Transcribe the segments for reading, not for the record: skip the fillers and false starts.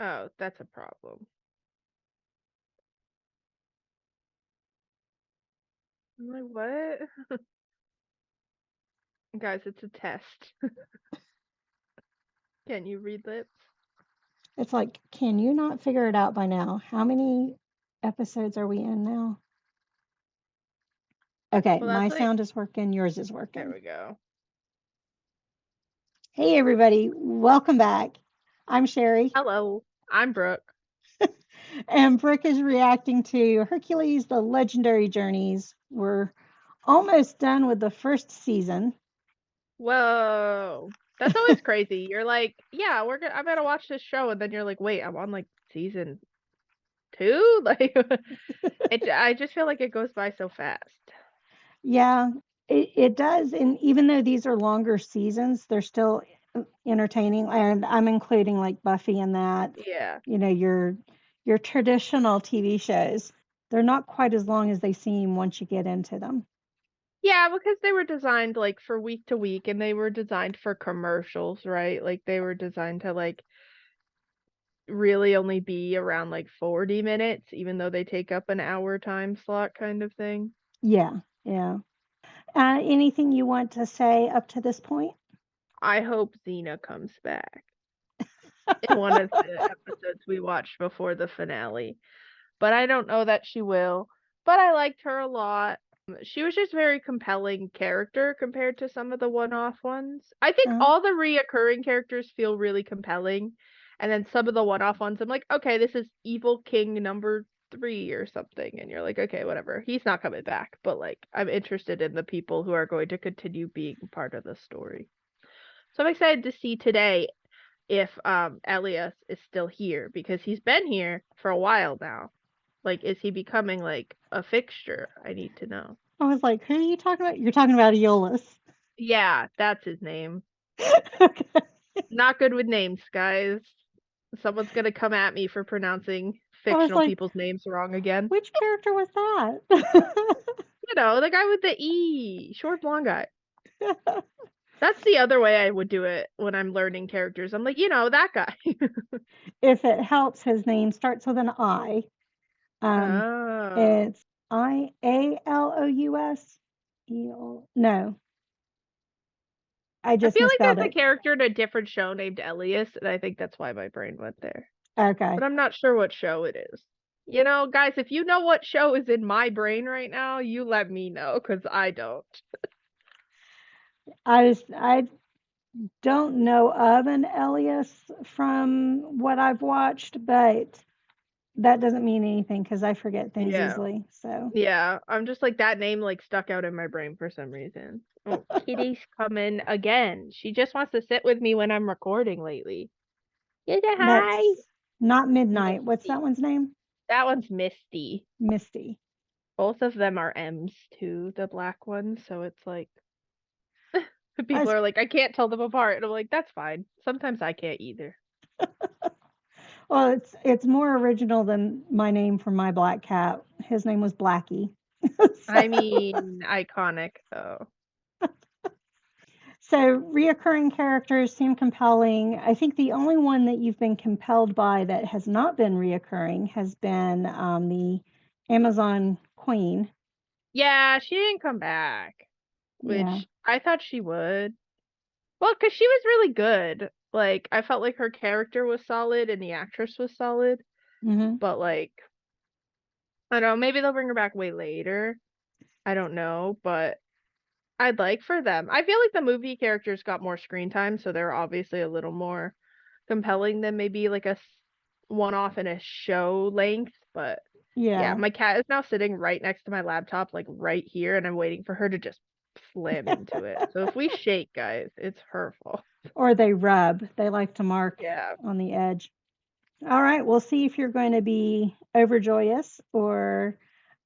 Oh, that's a problem. I'm like, what? Guys, it's a test. Can you read lips? It's like, can you not figure it out by now? How many episodes are we in now? Okay, Well, my that's like, sound is working, yours is there working. we go. Hey, everybody, welcome back. I'm Sherry, Hello, I'm Brooke. and Brooke is reacting to Hercules, the Legendary Journeys. We're almost done with the first season. Whoa. That's always crazy. You're like, yeah, I'm gonna watch this show, and then you're like, wait, I'm on like season 2? Like I just feel like it goes by so fast. Yeah, it does. And even though these are longer seasons, they're still entertaining. And I'm including like Buffy and that, Yeah. you know, your traditional TV shows. They're not quite as long as they seem once you get into them. Yeah, because they were designed like for week to week and they were designed for commercials, right? Like they were designed to like really only be around like 40 minutes, even though they take up an hour time slot kind of thing. Yeah, yeah. Anything you want to say up to this point? I hope Xena comes back in one of the episodes we watched before the finale. But I don't know that she will. But I liked her a lot. She was just very compelling character compared to some of the one-off ones. I think Uh, all the reoccurring characters feel really compelling, and then some of the one-off ones, I'm like, okay, this is Evil King number 3 or something, and you're like, okay, whatever. He's not coming back, but like, I'm interested in the people who are going to continue being part of the story. So I'm excited to see today if Elias is still here because he's been here for a while now. Like, is he becoming like a fixture? I need to know. I was like, who are you talking about? You're talking about Aeolus. Yeah, that's his name. Okay. Not good with names, guys. Someone's gonna come at me for pronouncing I was fictional like, people's names wrong again. which character was that? You know, the guy with the E, short blonde guy. That's the other way I would do it when I'm learning characters. I'm like, that guy. If it helps, his name starts with an I. Um, Oh. it's Aelous. No, I I just feel like misspelled there's a it. character in a different show named Elias, and I think that's why my brain went there. Okay. But I'm not sure what show it is. Guys, if you know what show is in my brain right now, you let me know, because I don't. I don't know of an Elias from what I've watched, but that doesn't mean anything because I forget things Yeah. easily. So Yeah, I'm just like that name like stuck out in my brain for some reason. Oh, Kitty's coming again. She just wants to sit with me when I'm recording lately. Yeah, hi. that's not Midnight. What's that Misty. one's name? That one's Misty. Misty. Both of them are M's too, the black ones, so it's like I people was, are like, I can't tell them apart. And I'm like, that's fine. Sometimes I can't either. well, it's more original than my name for my black cat. His name was Blackie. so, I mean, iconic though. so reoccurring characters seem compelling. I think the only one that you've been compelled by that has not been reoccurring has been the Amazon Queen. Yeah, she didn't come back, Yeah. which I thought she would. Well, because she was really good. Like, I felt like her character was solid and the actress was solid. Hmm. But, like, I don't know, maybe they'll bring her back way later. I don't know, but I'd like for them. I feel like the movie characters got more screen time, so they're obviously a little more compelling than maybe like a one off in a show length. But yeah, Yeah. my cat is now sitting right next to my laptop, like right here, and I'm waiting for her to just slam into it. So if we shake, guys, it's her fault. Or they rub. They like to mark Yeah, on the edge. All right, we'll see if you're going to be overjoyous or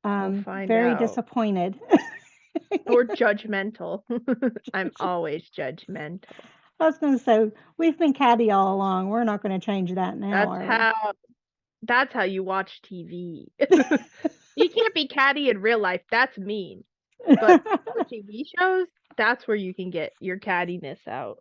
we'll find very out. disappointed. Or judgmental. I'm always judgmental. I was going to say, we've been catty all along. We're not going to change that now, That's are we? how that's how you watch TV. You can't be catty in real life. That's mean. But for TV shows, that's where you can get your cattiness out.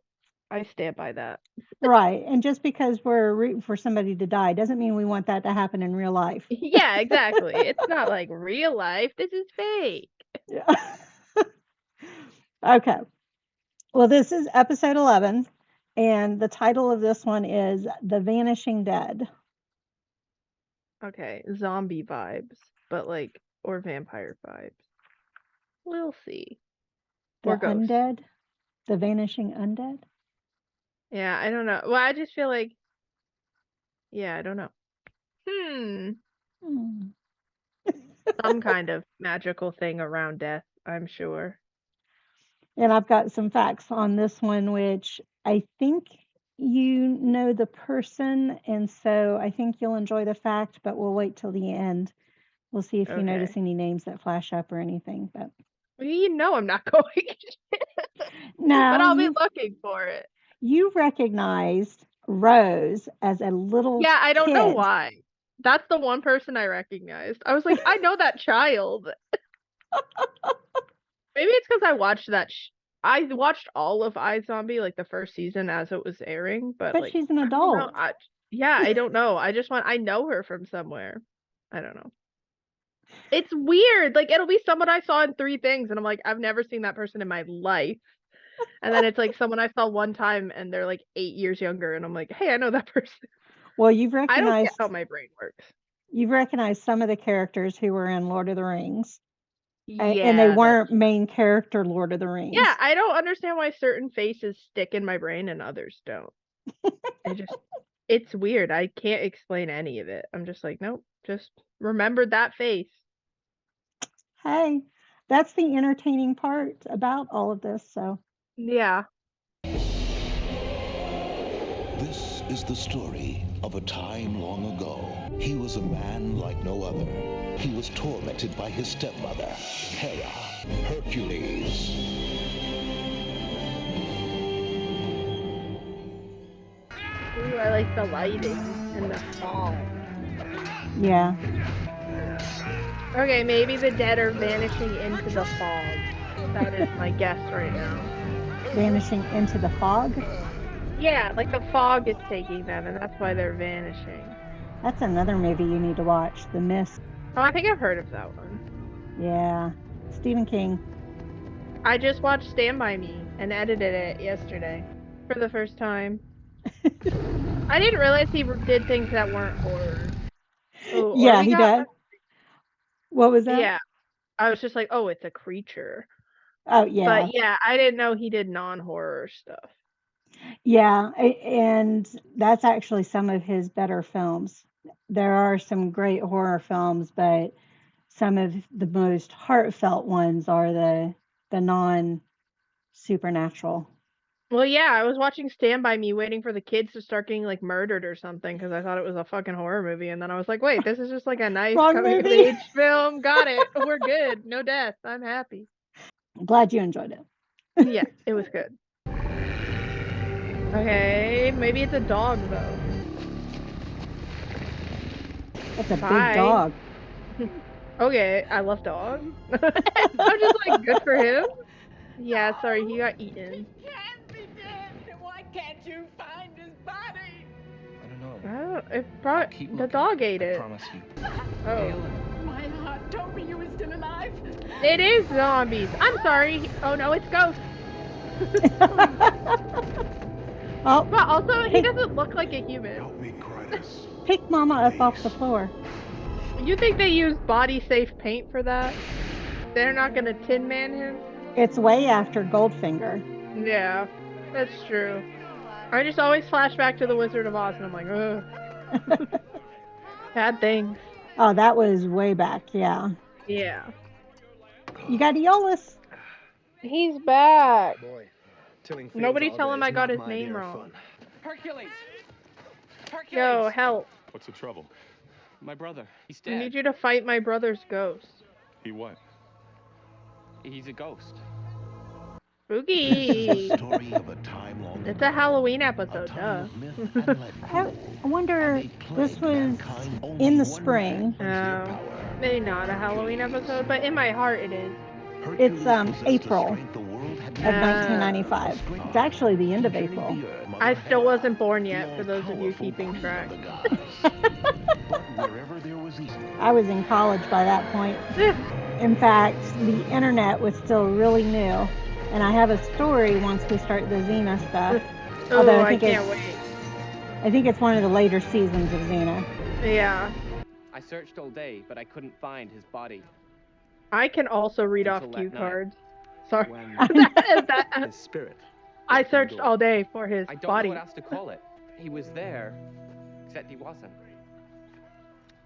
I stand by that. Right. And just because we're rooting for somebody to die doesn't mean we want that to happen in real life. Yeah, exactly. It's not like real life. This is fake. Yeah. Okay. Well, this is episode 11, and the title of this one is The Vanishing Dead. Okay, zombie vibes, but like, or vampire vibes. We'll see. Or The ghosts. Undead? The Vanishing Undead? Yeah, I don't know. Well, I just feel like, yeah, I don't know. Hmm. Some kind of magical thing around death, I'm sure. And I've got some facts on this one, which I think you know the person, and so I think you'll enjoy the fact, but we'll wait till the end. We'll see if you Okay. notice any names that flash up or anything. But Well, you know I'm not going to, but no, I'll be looking for it. you recognized Rose as a little Yeah, I don't know kid. why. That's the one person I recognized. I was like, I know that child. Maybe it's because I watched I watched all of iZombie, like the first season as it was airing, but But like she's an I don't know. adult. Yeah, I don't know. I know her from somewhere. I don't know. It's weird. Like it'll be someone I saw in three things, and I'm like, I've never seen that person in my life. And then it's like someone I saw one time, and they're like 8 years younger, and I'm like, hey, I know that person. Well, I don't get how my brain works. you've recognized some of the characters who were in Lord of the Rings, and they Yeah, weren't main character Lord of the yeah. Rings. I don't understand why certain faces stick in my brain and others don't. It's weird. I can't explain any of it. I'm just like, nope, just remembered that face. Hey, that's the entertaining part about all of this. So, Yeah. This is the story of a time long ago. He was a man like no other. He was tormented by his stepmother, Hera, Hercules. Ooh, I like the lighting and the fog. yeah. Okay, maybe the dead are vanishing into the fog. That is my guess right now. Vanishing into the fog. Yeah, like the fog is taking them, and that's why they're vanishing. That's another movie you need to watch, The Mist. Oh, I think I've heard of that one. Yeah. Stephen King. I just watched Stand By Me and edited it yesterday for the first time. I didn't realize he did things that weren't horror. Oh, or Yeah, we he got, does. What was that? yeah. I was just like, oh, it's a creature. Oh, yeah. But yeah, I didn't know he did non-horror stuff. Yeah, and that's actually some of his better films. There are some great horror films, but some of the most heartfelt ones are the non-supernatural. Well, yeah, I was watching Stand By Me waiting for the kids to start getting like murdered or something because I thought it was a fucking horror movie. And then I was like, wait, this is just like a nice Wrong coming of movie. age film. Got it. We're good. No death. I'm happy. Glad you enjoyed it. Yeah, it was good. Okay, maybe it's a dog though. That's a big Bye. dog. Okay, I love dogs. I'm just like, good for him. Yeah, sorry, he got eaten. He can't be dead. Why can't you find his body? I don't know. I don't. It I'll brought keep the looking. dog ate I it. promise you. Oh, Galen. My heart told me you were still alive. it is zombies. I'm sorry. Oh no, it's ghosts. Oh, But also, he Hey. doesn't look like a human. Help me, Critus. pick Mama up off the floor. You think they use body safe paint for that? They're not gonna Tin Man him? It's way after Goldfinger. Yeah, that's true. I just always flash back to the Wizard of Oz and I'm like, ugh. Bad things. Oh, that was way back. Yeah. Yeah. You got Aeolus. He's back. Boy, tilling fields Nobody all tell day him is I got not his my name idea of wrong. fun. Hercules. Hercules. Yo, help. What's the trouble? My brother. He's I dead. need you to fight my brother's ghost. He what? He's a ghost. Spooky. Story of a time long It's ago. a Halloween A episode, time duh. of myth and legend. I wonder, A plague this was mankind only in the one spring. man has their power. Maybe not a Halloween episode, but in my heart it is. Hercules It's possessed a April. strength the world had of 1995. It's actually the end of April. I still wasn't born yet, for those of you keeping track. I was in college by that point. In fact, the internet was still really new. And I have a story once we start the Xena stuff. Although I can't wait. I think it's one of the later seasons of Xena. Yeah. I searched all day, but I couldn't find his body. I can also read off Until cue that night, cards. Sorry. when his spirit. I opened the searched door. all day for his I don't body. know what else to call it. He was there, except he wasn't.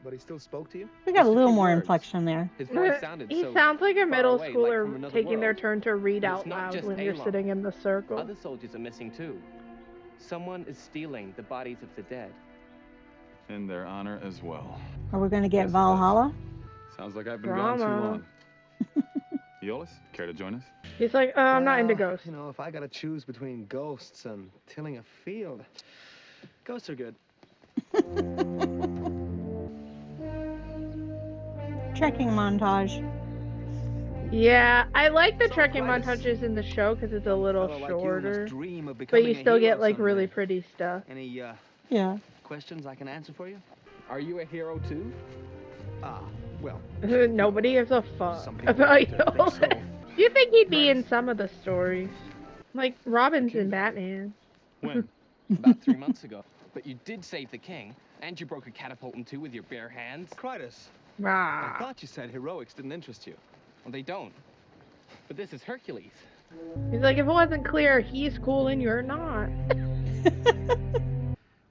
But he still spoke to you? We got a Just a little few more words. inflection there. His voice sounded He so sounds like a far middle away, like schooler from another taking their world. turn to read And it's out not loud just when you're Alon. sitting in the circle. Other soldiers are missing too. Someone is stealing the bodies of the dead. In their honor as well. Are we going to get Yes, it Valhalla? Sounds like I've been gone too Drama. long. Eolus, care to join us? He's like, I'm not into ghosts. You know, if I gotta choose between ghosts and tilling a field, ghosts are good. Trekking montage. Yeah, I like the trekking montages in the show because it's a little shorter. But you still get like really pretty stuff. Any Yeah. questions I can answer for you? Are you a hero too? Well, Nobody gives a fuck some people about like you. to think so. You think he'd be in some of the stories? Like Robin's in Batman. When? About 3 months ago. But you did save the king, and you broke a catapult in two with your bare hands. Critus, I Rah. thought you said heroics didn't interest you. Well, they don't. But this is Hercules. He's like, if it wasn't clear, he's cool and you're not.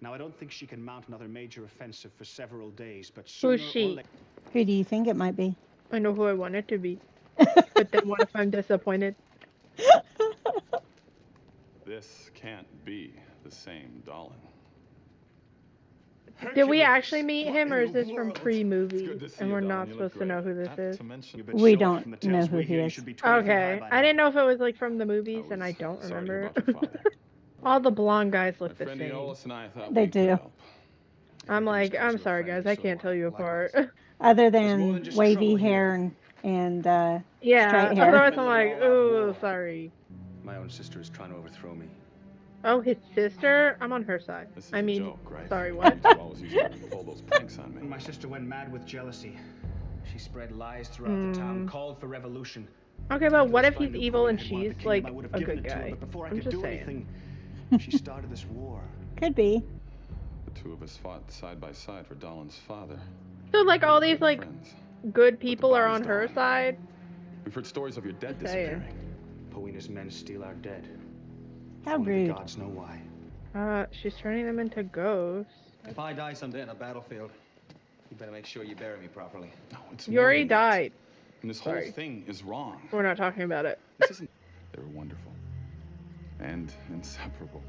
Now, I don't think she can mount another major offensive for several days, but sooner Who's or she? later... Who do you think it might be? I know who I want it to be. But then what if I'm disappointed? This can't be the same Dahlin. Did we Hercules, actually meet him, or what is in this the from world? pre-movie, Good to see and you, we're Dahlin. not You look supposed to know who this great. is? Not to mention, But We sure, don't from the know tales who we he hear, you is. should be 20 feet high Okay, by I now. didn't know if it was like from the I movies, and I was don't sorry to hear remember. about your father. All the blonde guys My look the friend same. Eolus and I thought They we could do. help. I'm like, Hercules I'm calls you a sorry friend, guys, I so can't tell you apart. Other There's more than than just wavy trouble hair here. and Yeah, straight hair. otherwise I'm like, ooh, sorry. My own sister is trying to overthrow me. Oh, his sister? I'm on her side. This is I a mean, joke, right? sorry, what? You always used to pull those pranks on me. My sister went mad with jealousy. She spread lies throughout the town, called for revolution. Okay, but what if he's Finally evil and Napoleon had wanted she's the like kingdom, I would have a given good it to her, guy? but before I I'm could just do saying. anything, she started this war. could be. The two of us fought side by side for Dahlin's father. So like all these like Friends. good people are body's on her gone. side? We've heard stories of your dead Just saying. disappearing. Poena's men steal our dead. How Only rude. the gods know why. She's turning them into ghosts. If I die someday on a battlefield, you better make sure you bury me properly. No, it's You more already than that. died. And this Sorry. whole thing is wrong. We're not talking about it. This isn't. They were wonderful and inseparable.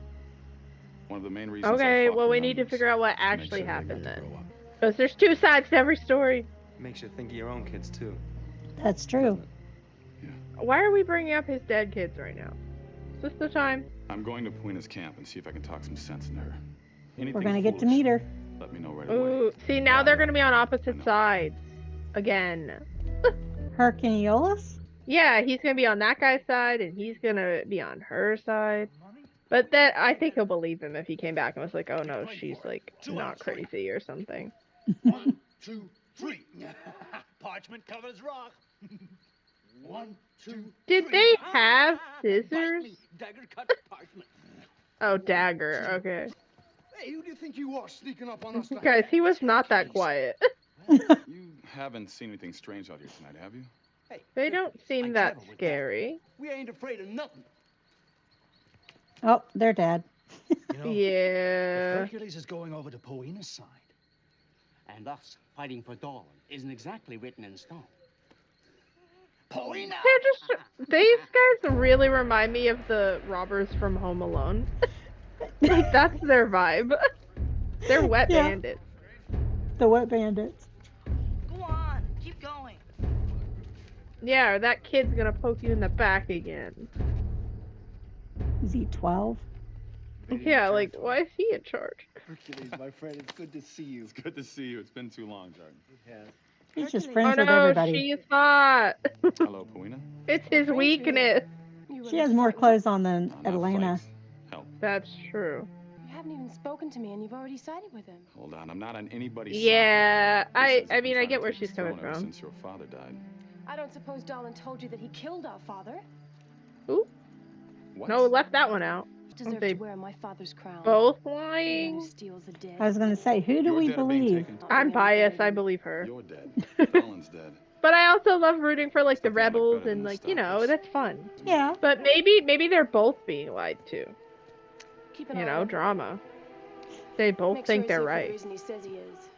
One of the main reasons. Okay, I fought well for we need to numbers figure out what was to make actually sure they happened got to then. grow up. Because there's two sides to every story. Makes you think of your own kids too. That's true. Why are we bringing up his dead kids right now? Is this the time? I'm going to Poena's camp and see if I can talk some sense into her. We're Anything gonna get to foolish, meet her. Let me know right away. Ooh, see now they're gonna be on I opposite know. sides. Again. Hercules? Yeah, he's gonna be on that guy's side and he's gonna be on her side. But that I think he'll believe him if he came back and was like, oh no, she's like not crazy or something. 1, 2, 3. Parchment covers rock. 1, 2. Did they have scissors? Dagger cut parchment. Oh, dagger, okay. Hey, who do you think you are sneaking up on us? Guys, he was not that quiet. You haven't seen anything strange out here tonight, have you? Hey, They don't seem that scary. We ain't afraid of nothing. Oh, they're dead. You know, Yeah. Hercules is going over to Poena's side. And us fighting for Dawn isn't exactly written in stone. Poena! These guys really remind me of the robbers from Home Alone. Like, that's their vibe. They're wet Yeah. bandits. The wet bandits. Go on, keep going. Yeah, or that kid's gonna poke you in the back again. Is he 12? Yeah, like, why is he in charge? Hercules, my friend, it's good to see you. It's good to see you. It's been too long, Jordan. He's just Oh friends with no, everybody. she's hot. Hello, Poena. It's his weakness. She has more clothes on than Not Atlanta. fights. Help. That's true. You haven't even spoken to me, and you've already sided with him. Hold on, I'm not on anybody's Yeah, side. This I has mean, been I get trying where to she's keep coming us thrown ever from. since your father died. I don't suppose Dolan told you that he killed our father. Ooh, What? no, left that one out. Deserved they to wear my father's crown. Both The man who lying? steals the dead. I was going to say, who do You're we dead or being believe? taken. I'm biased. I believe her. You're dead. Dolan's dead. But I also love rooting for like the Something like rebels better and than like the that's stoppers. fun. Yeah. But maybe they're both being lied to. Keep an eye on him. Drama. They both Make think sure they're he's here for the right. reason he says he is.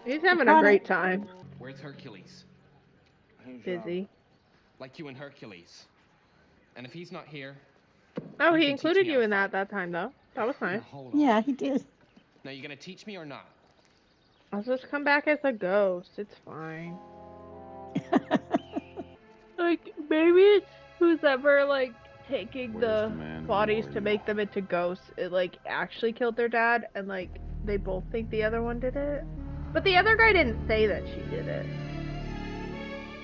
He's having a Got great it. time. Where's Hercules? Busy. Like you and Hercules. And if he's not here, Oh, You he can teach included me you how in to that time though. That was nice. now hold on. Yeah, he did. Now you gonna teach me or not? I'll just come back as a ghost. It's fine. Like maybe it's who's ever like taking Where's the the man who bodies wore to you? make them into ghosts. It like actually killed their dad, and like they both think the other one did it. But the other guy didn't say that she did it.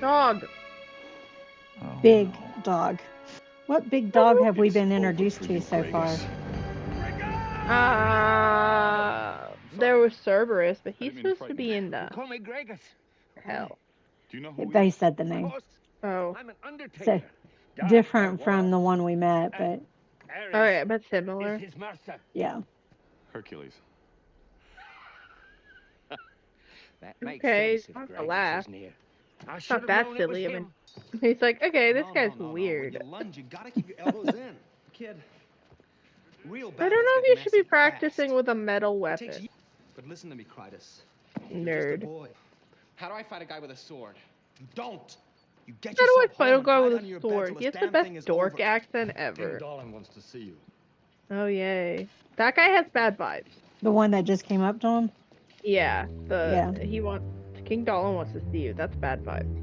Dog. Big dog. What big dog have we been introduced to so far? There was Cerberus, but he's didn't mean to supposed to be in the Call me Gregus. hell. Do you know who he They is? said the name. Oh. I'm an So undertaker. different from the one we met, but Oh yeah, but similar. His master. yeah. Hercules. That makes Okay, sense if don't have to Gregus laugh. is near. I It's should not have that known it was silly of him. an. He's like, okay, this guy's When weird. you lunge, you gotta keep your elbows in. Kid, Real I don't battles know get if you should be messy practicing fast. with a metal It weapon. takes But listen to me, Critus. You're just a Nerd. boy. How do I fight a guy with a sword? You don't. You get How do I yourself fight a home and guy hide with under a your bed sword? till He this has the damn thing best is dork over. accent King ever. Dolan wants to see you. Oh yay. That guy has bad vibes. The one that just came up to him? Yeah. Yeah. King Dolan wants to see you. That's bad vibes.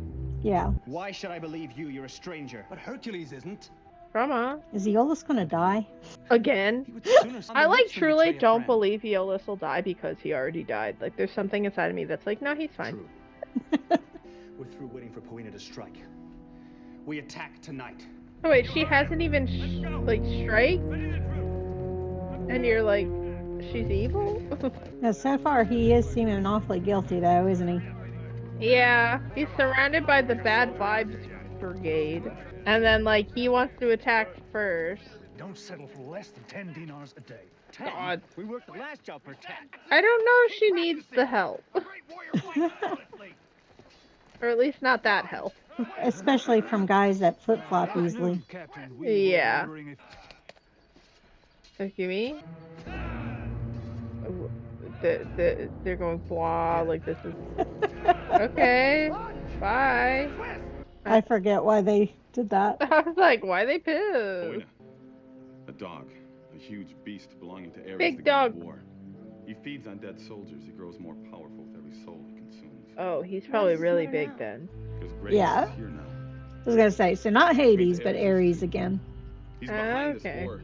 Yeah. Why should I believe you? You're a stranger. but Hercules isn't. Drama. Is Aeolus gonna die? Again. He would sooner on I the like lips than truly betray a don't friend. believe Aeolus will die because he already died. Like there's something inside of me that's like, no, he's fine. True. We're through waiting for Poena to strike. We attack tonight. Oh wait, she hasn't even strike? And you're like, she's evil? Now, so far he is seeming awfully guilty, though, isn't he? Yeah, he's surrounded by the bad vibes brigade. And then like he wants to attack first. Don't settle for less than 10 dinars a day. 10? God. We worked the last job for 10. I don't know if she needs the help. Or at least not that help. Especially from guys that flip-flop easily. Captain, Yeah. wondering if Excuse me? They're going blah, like this is... Okay, bye. I forget why they did that. I was like, why they pissed? Poena. A dog. A huge beast belonging to Ares, Big the god of dog. war. He feeds on dead soldiers. He grows more powerful with every soul he consumes. Oh, he's probably What's really the big matter then. Because Grace Yeah. is here now. I was gonna say, so not Hades, but Ares again. He's behind Okay. this war.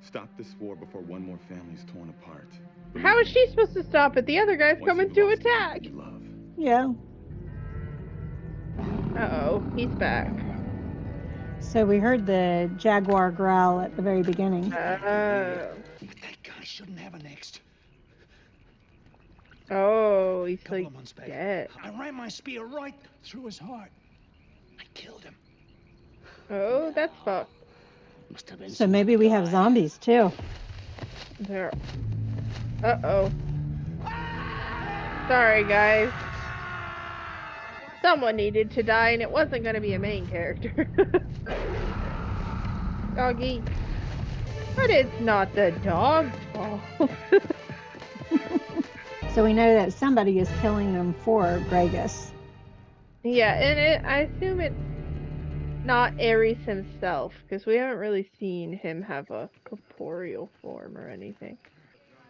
Stop this war before one more family's torn apart. How is she supposed to stop it? The other guy's Once coming you've to lost the attack. people you love. Yeah. Uh-oh, he's back. So we heard the jaguar growl at the very beginning. But that guy shouldn't have an next. Oh, he's Couple like of months back, dead. I ran my spear right through his heart. I killed him. Oh, that's fucked. Must have been So maybe we have zombies too. There. Uh-oh. Sorry, guys. Someone needed to die, and it wasn't going to be a main character. Doggy. But it's not the dog's fault. So we know that somebody is killing them for Gragas. Yeah, and I assume it's not Ares himself, because we haven't really seen him have a corporeal form or anything.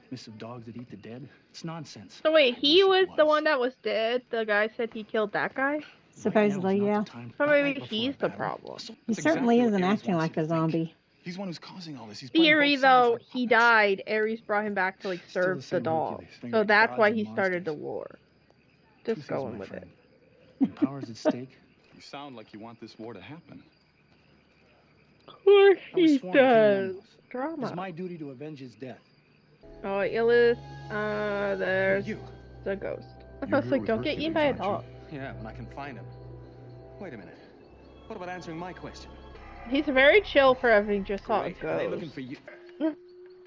Miss of dogs that eat the dead? It's nonsense. So wait, he I wish it was the one that was dead? The guy said he killed that guy? Supposedly, yeah. So maybe he's the problem. He certainly isn't acting like a zombie. He's one who's causing all this. He's playing Theory both sides though, like he puppets. died, Ares brought him back to like Still serve the the same dog. Hercules, So fingered that's gods why and he started the monsters. war. Truth Just is, going my with it. friend, when power's at stake. You sound like you want this war to happen. course I was he sworn to kill does. Lumos. Drama. It's my duty to avenge his death. Oh, Illis, there's You. the ghost. I You're was here like, with don't get eaten by a Hercules, aren't dog. Yeah, when I can find him. Wait a minute. What about answering my question? He's very chill for having just saw a Great. Are they looking ghost. for you? I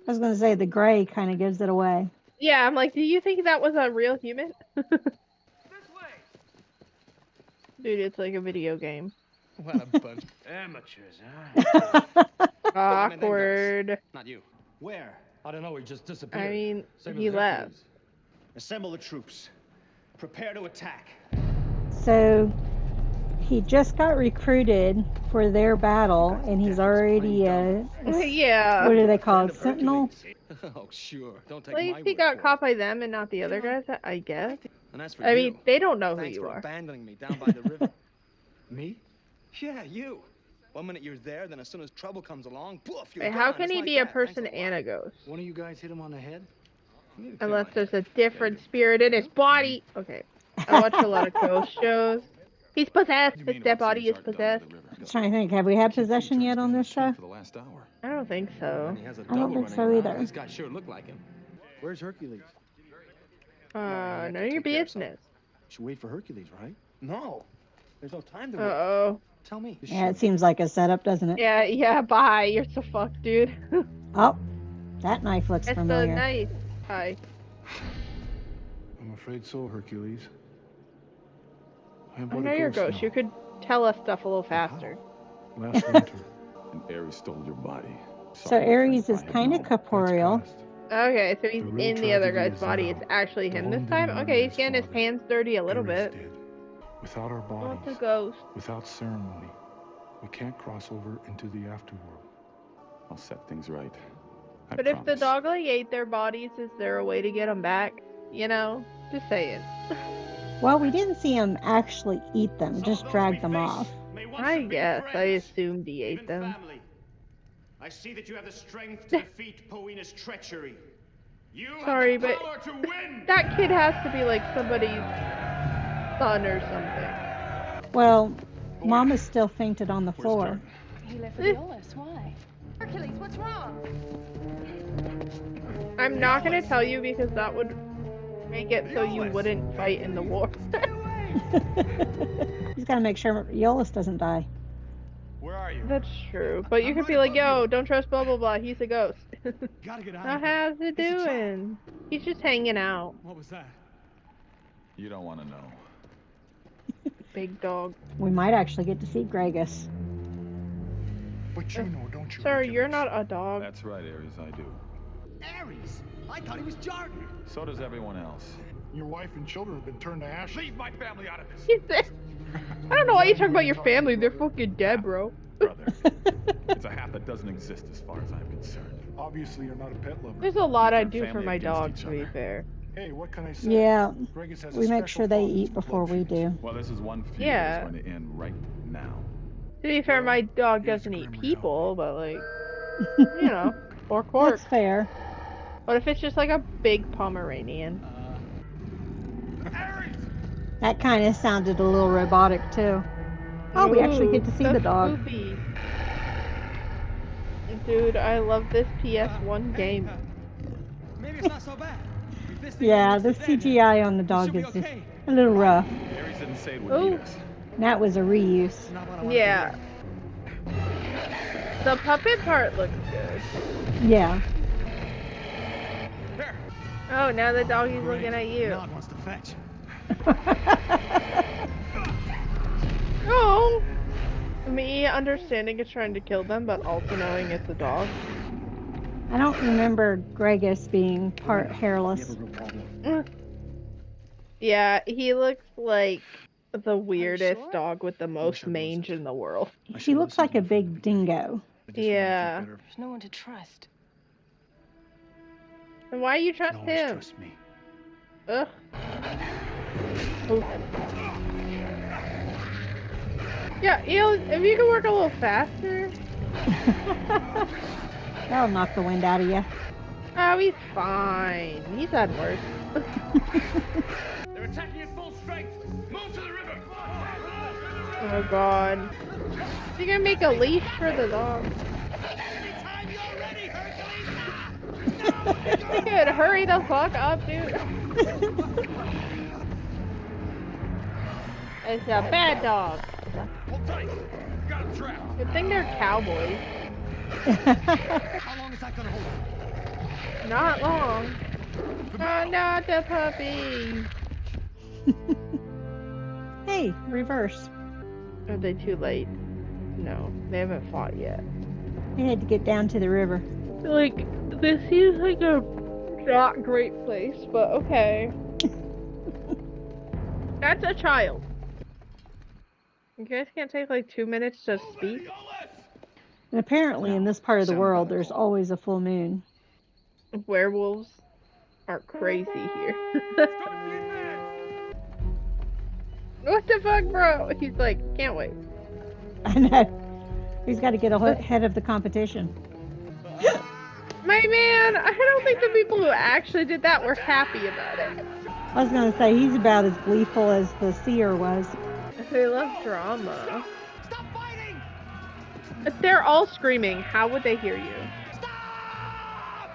was going to say the gray kind of gives it away. Yeah, I'm like, do you think that was a real human? Dude, it's like a video game. What a bunch of amateurs, huh? Awkward. Not you. Where? I don't know. He just I disappeared. mean, Same he as left. Hercules. Assemble the troops. Prepare to attack. So he just got recruited for their battle, and he's already Yeah. what are they called? Sentinel? Oh, sure. Don't take At my least he word got for caught it. by them and not the other guys, I guess. And as for I you, mean, they don't know who thanks you for are. abandoning me down by the river. Me? Yeah, you. One minute you're there, then as soon as trouble comes along, poof, you're Wait, gone. how can Just he like be a that. Thanks person lot. and a ghost? One of you guys hit him on the head? Unless there's a different spirit in his body. Okay. I watch a lot of ghost shows. He's possessed. His dead body is possessed. I'm trying to think. Have we had possession yet on this show? For the last hour. I don't think so. He has a I don't double think running so around. either. This guy sure looked like him. Where's Hercules? None of your business. Should wait for Hercules, right? No. There's no time to Uh-oh. Tell me. Yeah, it seems like a setup, doesn't it? Yeah, bye. You're so fucked, dude. Oh, that knife looks That's so familiar. nice. Hi. I'm afraid so, Hercules. I know you're a ghost. You could tell us stuff a little faster. Last winter. And Ares stole your body. So Ares is kind of corporeal. Okay, so he's The real in the other tragedy guy's is body. now. It's actually him this Dawn time? didn't Okay, murder he's getting his father. hands dirty a little Ares bit. did. Without our Well, it's a bodies, ghost. without ceremony, we can't cross over into the afterworld. I'll set things right. I But if the promise. dog like ate their bodies, is there a way to get them back? You know? Just saying. Well, we didn't see him actually eat them, just drag them off. I guess. I assumed he ate them. I see that you have the strength to defeat Poena's treachery. You Sorry, have the but power to win. that kid has to be like somebody's son or something. Well, Mama still fainted on the floor. He left with Aeolus. Why? Hercules, what's wrong? I'm not gonna tell you because that would make it so you wouldn't fight in the war. He's got to make sure Aeolus doesn't die. Where are you? That's true. But you could be like, yo, don't trust blah blah blah, he's a ghost. Gotta get out Now of here. how's it doing? He's just hanging out. What was that? You don't want to know. Big dog. We might actually get to see Gragas. But you know, don't you? Sir, you're not a dog. That's right, Ares, I do. Ares! I thought he was Jordan. So does everyone else. Your wife and children have been turned to ash. Leave my family out of this. He said, I don't know why you talk about your family. They're fucking dead, bro. Brother. It's a half that doesn't exist as far as I'm concerned. Obviously, you're not a pet lover. There's a lot I do for Family my against dog, each to be other. fair. Hey, what can I say? Yeah, Gragas has a we make special sure they fondness eat for before we blood do. Well, this is one feud Yeah. that's going to end right now. To be fair, my dog Here's doesn't the eat grim people, but like, you know, or cork. That's fair. What if it's just like a big Pomeranian? Ares! That kind of sounded a little robotic too. Oh, we actually get to see so the dog. Spooky. Dude, I love this PS1 game. Maybe it's not so bad. If this thing Yeah, only the gets to CGI on the should dog be is just okay. a little rough. Ares didn't say it would Ooh. eat us. That was a reuse. It's not what I wanted to Yeah. hear. The puppet part looks good. Yeah. There. Oh, now the doggy's Great. looking at you. Now it wants to fetch. Oh! Me understanding it's trying to kill them, but also knowing it's a dog. I don't remember Gragas being part hairless. Yeah, he looks like the weirdest dog with the most mange in the world. He looks like a big dingo. Yeah. There's no one to trust. And why you trust Always him? trust me. Ugh. Oof. Yeah, if you could work a little faster. That'll knock the wind out of you. Oh, he's fine. He's had worse. They're attacking at full strength. Move to the river. Oh god. You gonna make a leash for the dog. Anytime you're ready, Hercules! You could hurry the fuck up, dude. It's a bad dog. Hold tight. Got him trapped. Good thing they're cowboys. How long is that gonna hold? Not long. Oh, not the puppy. Hey, reverse. Are they too late? No, they haven't fought yet. They had to get down to the river. Like, this seems like a not great place, but okay. That's a child. You guys can't take like 2 minutes to speak? And apparently in this part of the world, there's always a full moon. Werewolves are crazy here. What the fuck, bro? He's like, can't wait. I know. He's got to get ahead of the competition. My man, I don't think the people who actually did that were happy about it. I was going to say, he's about as gleeful as the seer was. They love drama. Stop fighting! If they're all screaming, how would they hear you? Stop!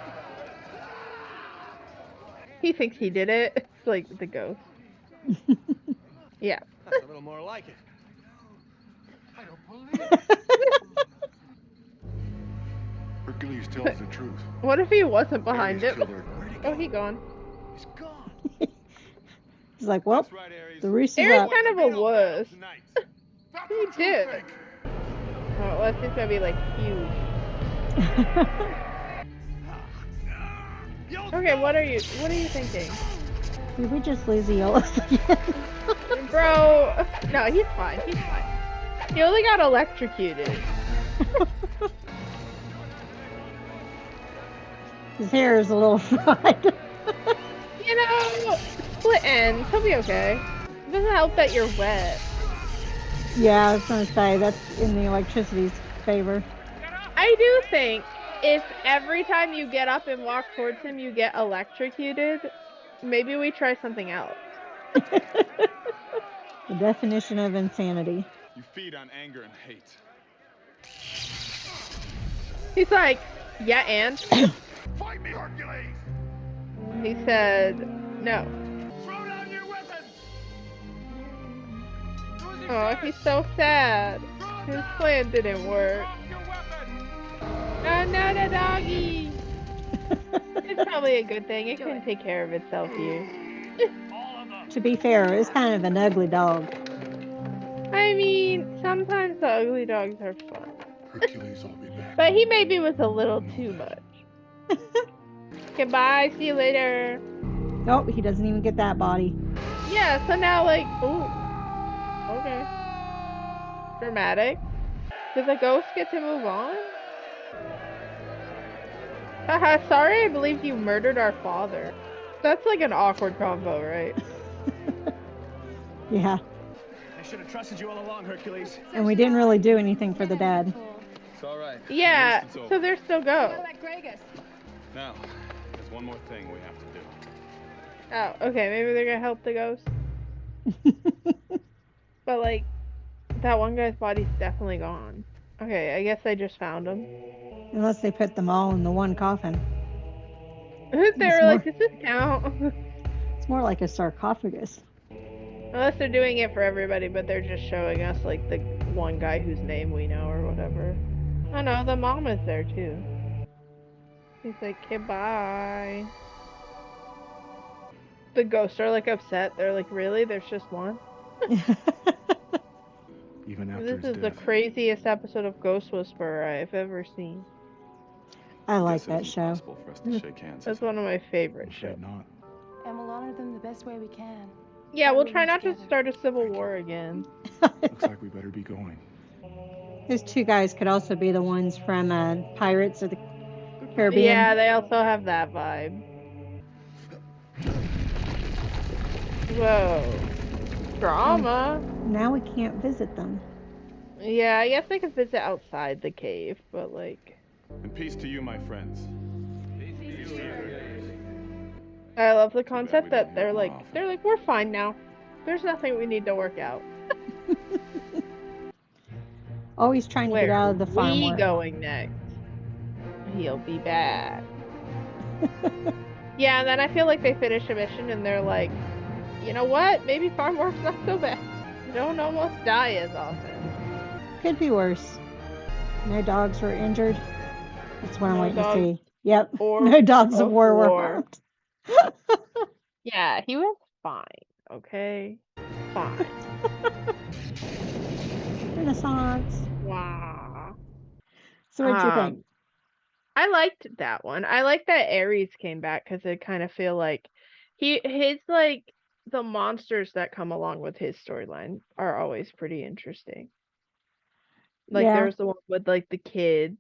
He thinks he did it. It's like the ghost. Yeah. That's a little more like it. I don't believe it. Hercules tells the truth. What if he wasn't behind it? Oh, he gone. He's gone. He's like, well, the roost is Ares up. kind of a wuss. He did. Oh, unless he's gonna be like huge. Okay, what are you thinking? Did we just lose Aeolus again? Bro, no, he's fine. He's fine. He only got electrocuted. His hair is a little fried. You know, split ends. He'll be okay. It doesn't help that you're wet. Yeah, I was going to say, that's in the electricity's favor. I do think if every time you get up and walk towards him you get electrocuted, maybe we try something else. The definition of insanity. You feed on anger and hate. He's like, yeah, and? Fight me, Hercules! He said, no. Throw down your weapons! Oh, he's so sad. His plan didn't work. Oh, no, the doggy! It's probably a good thing. It can take care of itself here. To be fair, it's kind of an ugly dog. I mean, sometimes the ugly dogs are fun. Hercules, I'll be back. But he maybe was a little too much. Goodbye, see you later. Nope, he doesn't even get that body. Yeah, so now, like, ooh. Okay. Dramatic. Did the ghost get to move on? Haha, sorry I believed you murdered our father. That's like an awkward combo, right? Yeah. I should have trusted you all along, Hercules. And we didn't really do anything for the dad. It's all right. Yeah, At least it's so over. they're still go. Now, there's one more thing we have to do. Oh, okay, maybe they're gonna help the ghost. But, like, that one guy's body's definitely gone. Okay, I guess I just found him. Unless they put them all in the one coffin. They were like, does this count? It's more like a sarcophagus. Unless they're doing it for everybody, but they're just showing us, like, the one guy whose name we know or whatever. Oh no, the mom is there too. He's like, okay, bye. The ghosts are, like, upset. They're like, really? There's just one? Even after This his is the death. craziest episode of Ghost Whisperer I've ever seen. I like Guess it that isn't show. possible for us to shake hands. That's one of my favorite I'm shows. afraid not. And we'll honor them the best way we can. Yeah, we'll try Everyone not to together. start a civil war again. Looks like we better be going. Those two guys could also be the ones from Pirates of the Caribbean. Yeah, they also have that vibe. Whoa. Drama. Now we can't visit them. Yeah, I guess I could visit outside the cave, but like... And peace to you, my friends. I love the bad concept we that don't they're have like, more often. we're fine now. There's nothing we need to work out. Always trying to get Where out are of the farm we work. going next? He'll be back. Yeah, and then I feel like they finish a mission and they're like, you know what? Maybe farm work's not so bad. You don't almost die as often. Could be worse. No dogs were injured. That's what I'm No waiting to dogs see. Yep. or No dogs of of war were war. harmed. Yeah, he was fine. Okay, fine. Renaissance. Wow. So what'd you think? I liked that one. I like that Ares came back because I kind of feel like his like the monsters that come along with his storyline are always pretty interesting. Like there Yeah. was the one with like the kids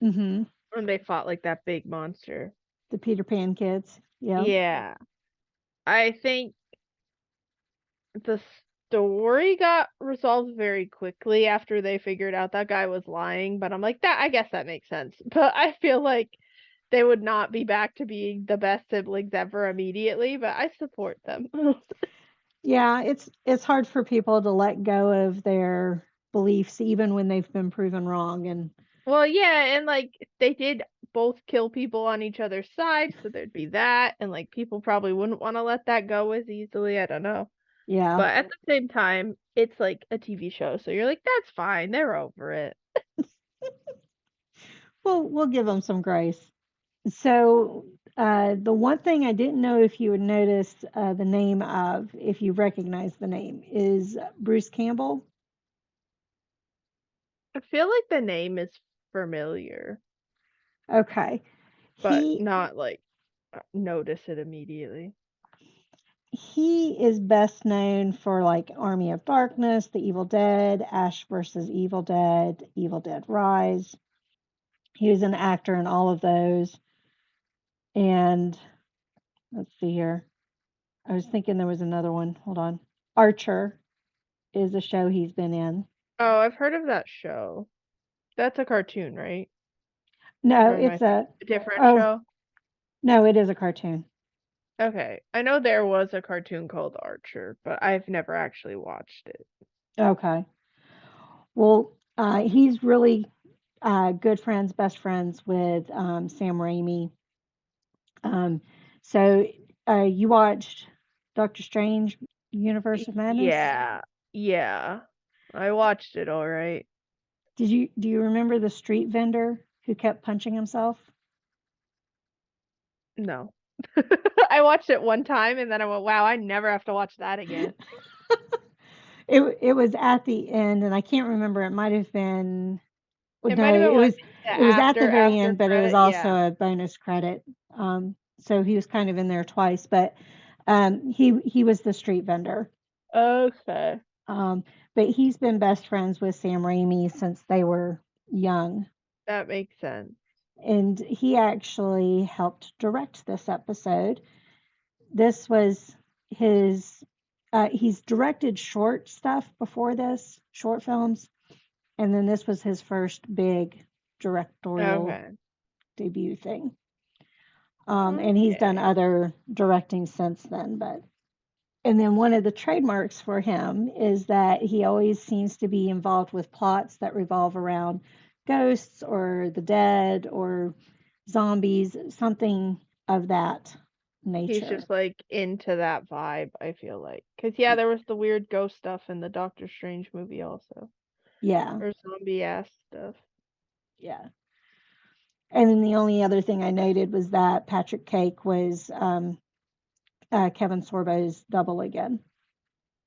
Mm-hmm. when they fought like that big monster. The Peter Pan kids. Yeah. Yeah. I think the story got resolved very quickly after they figured out that guy was lying, but I'm like, that I guess that makes sense. But I feel like they would not be back to being the best siblings ever immediately, but I support them. Yeah, it's hard for people to let go of their beliefs even when they've been proven wrong. And Well, yeah, and like they did both kill people on each other's side, so there'd be that, and like people probably wouldn't want to let that go as easily. I don't know. yeah. But at the same time, it's like a TV show, so you're like, that's fine, they're over it. We'll give them some grace. So the one thing I didn't know if you would notice the name of, if you recognize the name, is Bruce Campbell. I feel like the name is familiar, Okay. but He not like notice it immediately. he is best known for like Army of Darkness, The Evil Dead, Ash versus Evil Dead Rise. He was an actor in all of those. And let's see here. I was thinking there was another one. Hold on. Archer is a show he's been in. Oh, I've heard of that show. That's a cartoon, right? No, Or am I it's thinking a different oh show? no, it is a cartoon. Okay. I know there was a cartoon called Archer, but I've never actually watched it. Okay. Well, he's really good friends, best friends with Sam Raimi. Um, so you watched Doctor Strange, Universe of Madness? Yeah. Yeah. I watched it all right. Do you remember the street vendor who kept punching himself? No. I watched it one time and then I went, wow, I never have to watch that again. It was at the end, and I can't remember. It might have been It no, might have been like the it was at the very after end, but it was credit. also Yeah. a bonus credit. So he was kind of in there twice, but he was the street vendor. Okay. But he's been best friends with Sam Raimi since they were young. That makes sense. And he actually helped direct this episode. This was his, he's directed short stuff before this, short films. And then this was his first big directorial Okay. debut thing. And he's done other directing since then, and then one of the trademarks for him is that he always seems to be involved with plots that revolve around ghosts or the dead or zombies, something of that He's nature. just like into that vibe, I feel like. Because, yeah, there was the weird ghost stuff in the Doctor Strange movie also. Yeah. Or zombie ass stuff. Yeah. And then the only other thing I noted was that Patrick Cake was Kevin Sorbo's double again.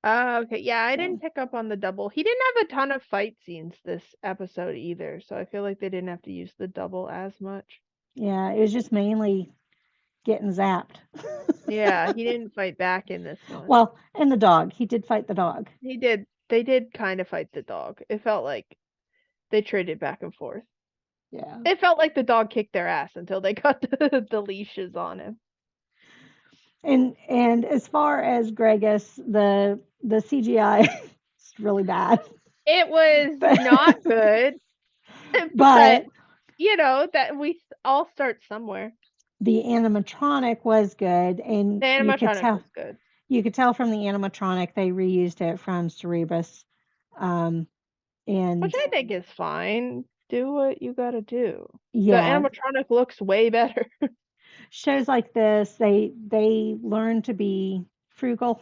Okay. Yeah, I didn't pick up on the double. He didn't have a ton of fight scenes this episode either, so I feel like they didn't have to use the double as much. Yeah, it was just mainly getting zapped. Yeah, he didn't fight back in this one. Well, and the dog. He did fight the dog. He did. They did kind of fight the dog. It felt like they traded back and forth. Yeah. It felt like the dog kicked their ass until they got the leashes on him. And as far as Gregus, the CGI is really bad. It was not good, but you know that we all start somewhere. The animatronic was good, and the animatronic was good. You could tell from the animatronic they reused it from Cerebus. And Which I think is fine. Do what you gotta do. The yeah, animatronic looks way better. shows like this, they learn to be frugal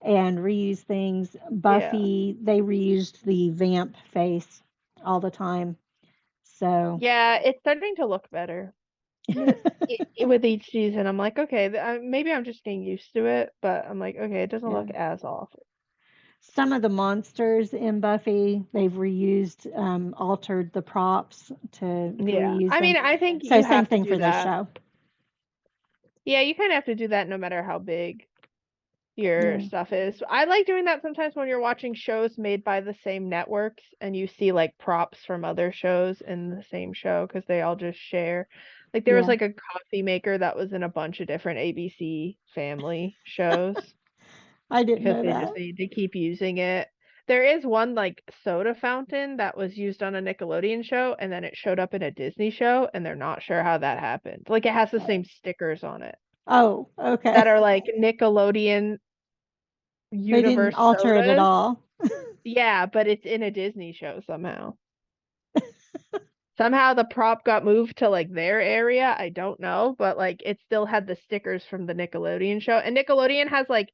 and reuse things. Yeah. Buffy, they reused the vamp face all the time. So Yeah, it's starting to look better. With each season, I'm like, okay, maybe I'm just getting used to it, but I'm like, okay, it doesn't yeah. look as awful. Some of the monsters in Buffy, they've reused, altered the props to Yeah. reuse I them. mean, I think So you same have to thing do for this that. show. Yeah, you kind of have to do that no matter how big your Yeah. stuff is. I like doing that sometimes when you're watching shows made by the same networks and you see like props from other shows in the same show because they all just share. Like there was Yeah. like a coffee maker that was in a bunch of different ABC family shows I didn't because know they that. just need to keep using it. There is one like soda fountain that was used on a Nickelodeon show and then it showed up in a Disney show and they're not sure how that happened. Like it has the same stickers on it Oh, okay. that are like Nickelodeon They didn't universe alter it at sodas. all. Yeah, but it's in a Disney show somehow. Somehow the prop got moved to like their area. I don't know, but like it still had the stickers from the Nickelodeon show. And Nickelodeon has like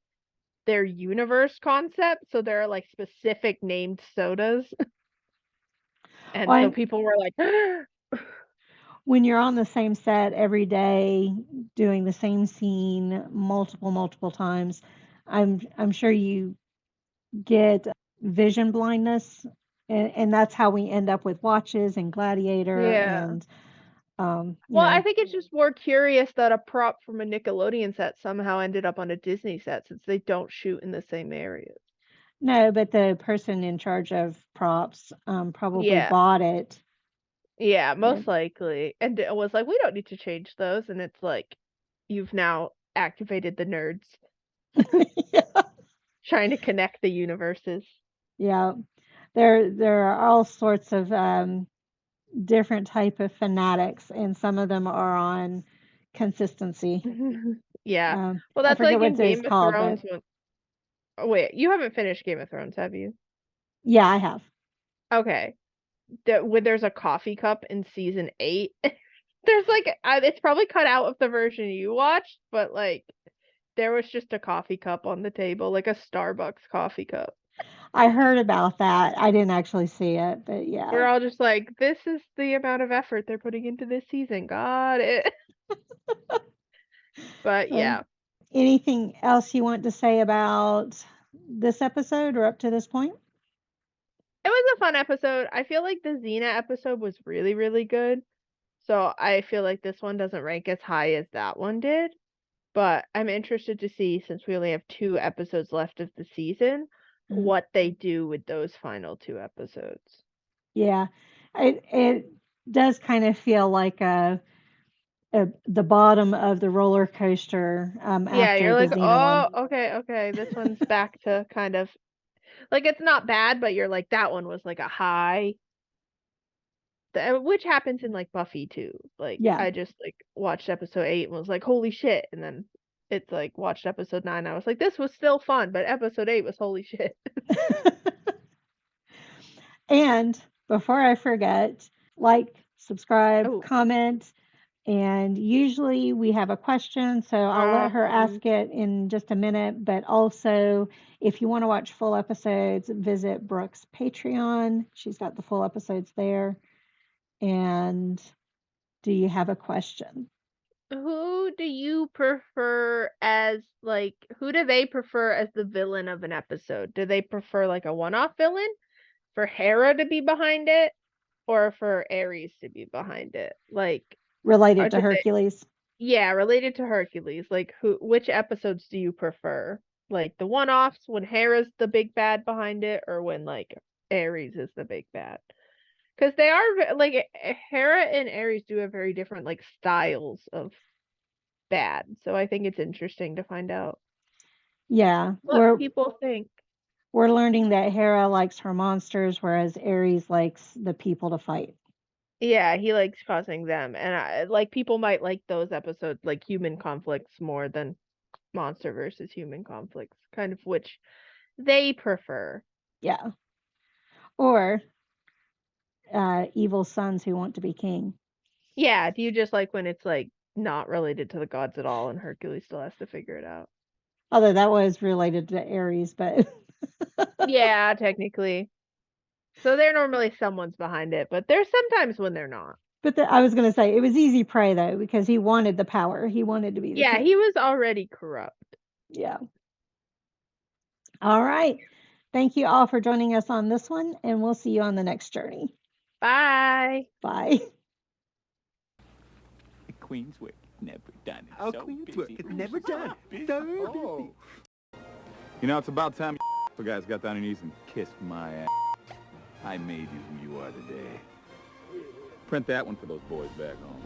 their universe concept, so there are like specific named sodas. And so Well, people were like, when you're on the same set every day, doing the same scene multiple times, I'm sure you get vision blindness, and that's how we end up with Watches and Gladiator yeah. and you Well, I know. think it's just more curious that a prop from a Nickelodeon set somehow ended up on a Disney set since they don't shoot in the same areas. No, but the person in charge of props probably Yeah. bought it. Yeah, Yeah. most likely. And it was like, we don't need to change those. And it's like, you've now activated the nerds trying to connect the universes. Yeah. There are all sorts of different type of fanatics, and some of them are on consistency. Yeah. Well, I that's forget like what in it's Game of called, but Thrones when oh, wait, you haven't finished Game of Thrones, have you? yeah, I have. Okay. When there's a coffee cup in season 8, there's like it's probably cut out of the version you watched, but like there was just a coffee cup on the table, like a Starbucks coffee cup. I heard about that. I didn't actually see it, but yeah. We're all just like, this is the amount of effort they're putting into this season. Got it. But So, yeah, anything else you want to say about this episode or up to this point? it was a fun episode. I feel like the Xena episode was really, really good. So I feel like this one doesn't rank as high as that one did. But I'm interested to see, since we only have 2 episodes left of the season, Mhm. what they do with those final 2 episodes. Yeah. It does kind of feel like the bottom of the roller coaster Yeah, after you're the like, Xena one. oh, okay. This one's back to kind of like it's not bad, but you're like that one was like a high. Which happens in like Buffy too. Like Yeah. I just like watched episode 8 and was like, holy shit, and then it's like watched episode 9. I was like, this was still fun, but episode 8 was holy shit. And before I forget, like, subscribe, Oh, comment, and usually we have a question, so I'll let her awesome. ask it in just a minute. But also, if you want to watch full episodes, visit Brooke's Patreon. She's got the full episodes there. And do you have a question? Who do you prefer as like who do they prefer as the villain of an episode? Do they prefer like a one-off villain for Hera to be behind it or for Ares to be behind it? Like Related to do they Hercules? yeah, related to Hercules. Like which episodes do you prefer? Like the one-offs when Hera's the big bad behind it or when like Ares is the big bad? Because they are like Hera and Ares do have very different like styles of bad. So I think it's interesting to find out Yeah, what people think. we're learning that Hera likes her monsters, whereas Ares likes the people to fight. Yeah, he likes causing them, and like people might like those episodes, like human conflicts, more than monster versus human conflicts, kind of which they prefer. Yeah. Or evil sons who want to be king. Yeah, do you just like when it's like not related to the gods at all and Hercules still has to figure it out? Although that was related to Ares, but Yeah, technically. So they're normally someone's behind it, but there's sometimes when they're not. I was going to say it was easy prey though because he wanted the power. He wanted to be the Yeah, king. he was already corrupt. Yeah. All right. Thank you all for joining us on this one, and we'll see you on the next journey. Bye. Bye. The Queen's work never done. Our Queen's work is never done. So busy. You know, it's about time you guys got down on your knees and kissed my ass. I made you who you are today. Print that one for those boys back home.